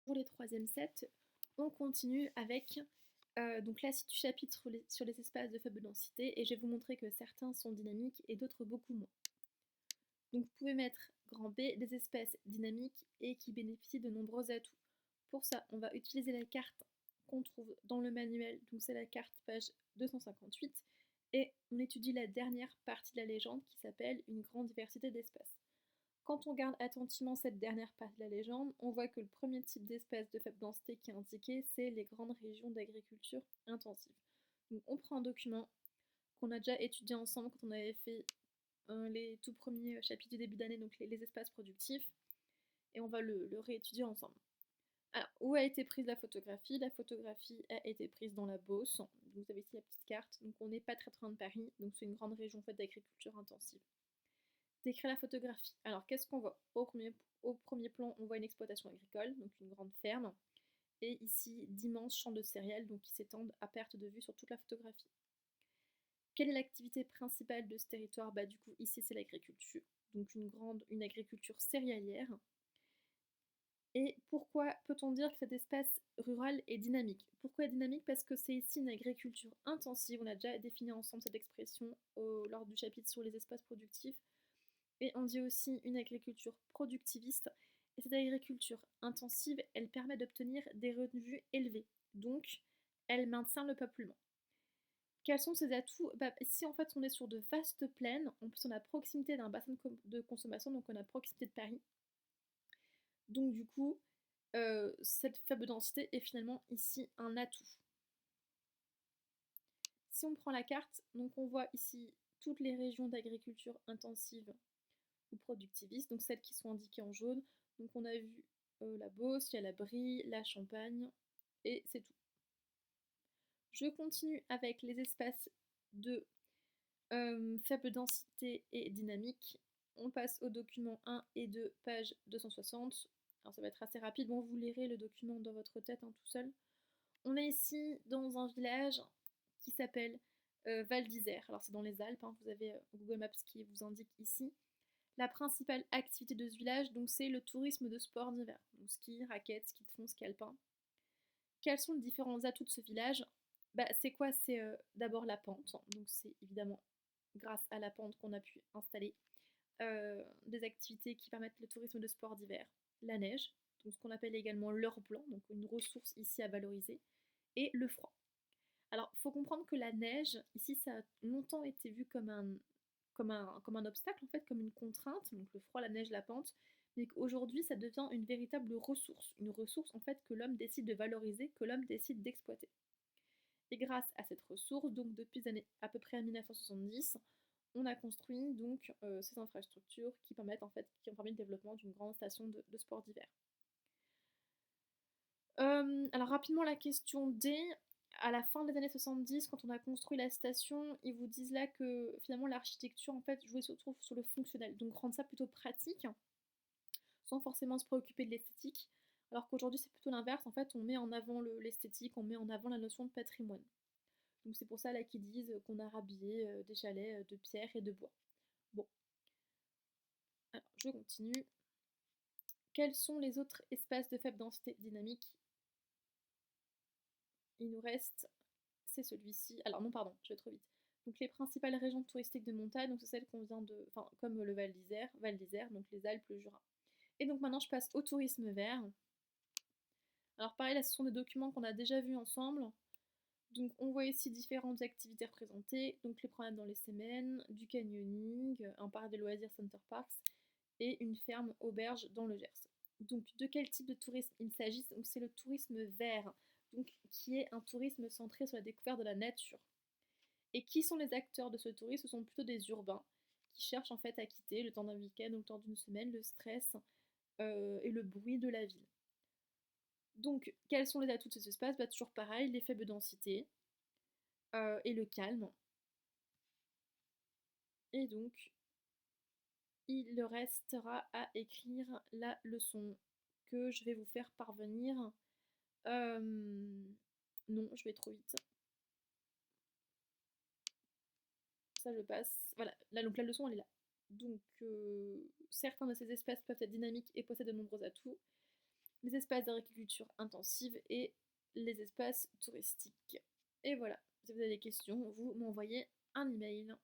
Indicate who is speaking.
Speaker 1: Pour les troisièmes sets, on continue avec donc là, du chapitre sur les espaces de faible densité, et je vais vous montrer que certains sont dynamiques et d'autres beaucoup moins. Donc vous pouvez mettre grand B des espèces dynamiques et qui bénéficient de nombreux atouts. Pour ça, on va utiliser la carte qu'on trouve dans le manuel, donc c'est la carte page 258, et on étudie la dernière partie de la légende qui s'appelle une grande diversité d'espèces. Quand on regarde attentivement cette dernière partie de la légende, on voit que le premier type d'espèces de faible densité qui est indiqué, c'est les grandes régions d'agriculture intensive. Donc on prend un document qu'on a déjà étudié ensemble quand on avait fait les tout premiers chapitres du début d'année, donc les espaces productifs, et on va le réétudier ensemble. Alors, où a été prise la photographie? La photographie a été prise dans la Beauce. Vous avez ici la petite carte. Donc, on n'est pas très loin de Paris. Donc, c'est une grande région faite d'agriculture intensive. Décrire la photographie. Alors, qu'est-ce qu'on voit? Au premier plan, on voit une exploitation agricole, donc une grande ferme. Et ici, d'immenses champs de céréales, donc qui s'étendent à perte de vue sur toute la photographie. Quelle est l'activité principale de ce territoire? Du coup, ici, c'est l'agriculture. Donc, une agriculture céréalière. Et pourquoi peut-on dire que cet espace rural est dynamique? Pourquoi dynamique? Parce que c'est ici une agriculture intensive. On a déjà défini ensemble cette expression lors du chapitre sur les espaces productifs. Et on dit aussi une agriculture productiviste. Et cette agriculture intensive, elle permet d'obtenir des revenus élevés. Donc, elle maintient le peuplement. Quels sont ses atouts? Si en fait on est sur de vastes plaines, en plus on est à proximité d'un bassin de consommation, donc on est à proximité de Paris. Donc du coup, cette faible densité est finalement ici un atout. Si on prend la carte, donc on voit ici toutes les régions d'agriculture intensive ou productiviste, donc celles qui sont indiquées en jaune. Donc on a vu la Beauce, il y a la Brie, la Champagne, et c'est tout. Je continue avec les espaces de faible densité et dynamique. On passe au document 1 et 2, page 260. Alors ça va être assez rapide, bon vous lirez le document dans votre tête tout seul. On est ici dans un village qui s'appelle Val d'Isère. Alors c'est dans les Alpes, vous avez Google Maps qui vous indique ici. La principale activité de ce village, donc c'est le tourisme de sport d'hiver. Donc ski, raquettes, ski de fond, ski alpin. Quels sont les différents atouts de ce village? C'est quoi? C'est d'abord la pente. Donc c'est évidemment grâce à la pente qu'on a pu installer des activités qui permettent le tourisme de sport d'hiver. La neige, donc ce qu'on appelle également l'or blanc, donc une ressource ici à valoriser, et le froid. Alors, il faut comprendre que la neige, ici, ça a longtemps été vu comme un obstacle, en fait, comme une contrainte, donc le froid, la neige, la pente, mais qu'aujourd'hui, ça devient une véritable ressource, une ressource, en fait, que l'homme décide de valoriser, que l'homme décide d'exploiter. Et grâce à cette ressource, donc depuis les années à peu près à 1970, on a construit donc ces infrastructures qui permettent qui ont permis le développement d'une grande station de sport d'hiver. Alors rapidement la question D, à la fin des années 70, quand on a construit la station, ils vous disent là que finalement l'architecture en fait jouait surtout sur le fonctionnel, donc rendre ça plutôt pratique, sans forcément se préoccuper de l'esthétique, alors qu'aujourd'hui c'est plutôt l'inverse, en fait on met en avant l'esthétique, on met en avant la notion de patrimoine. Donc c'est pour ça là qu'ils disent qu'on a rhabillé des chalets de pierre et de bois. Bon, alors je continue. Quels sont les autres espaces de faible densité dynamique? Il nous reste, c'est celui-ci. Alors non, pardon, je vais trop vite. Donc les principales régions touristiques de montagne, donc c'est celles qu'on vient de, enfin comme le Val d'Isère, donc les Alpes, le Jura. Et donc maintenant je passe au tourisme vert. Alors pareil, là ce sont des documents qu'on a déjà vus ensemble. Donc on voit ici différentes activités représentées, donc les promenades dans les Cévennes, du canyoning, un parc des loisirs Center Parks et une ferme auberge dans le Gers. Donc de quel type de tourisme il s'agit? Donc c'est le tourisme vert, donc qui est un tourisme centré sur la découverte de la nature. Et qui sont les acteurs de ce tourisme? Ce sont plutôt des urbains qui cherchent en fait à quitter le temps d'un week-end ou le temps d'une semaine le stress et le bruit de la ville. Donc, quels sont les atouts de ces espaces? Toujours pareil, les faibles densités et le calme. Et donc, il restera à écrire la leçon que je vais vous faire parvenir. Non, je vais trop vite. Ça, je passe. Voilà, là, donc la leçon, elle est là. Donc, certains de ces espèces peuvent être dynamiques et possèdent de nombreux atouts. les espaces d'agriculture intensive et les espaces touristiques. Et voilà, si vous avez des questions, vous m'envoyez un email.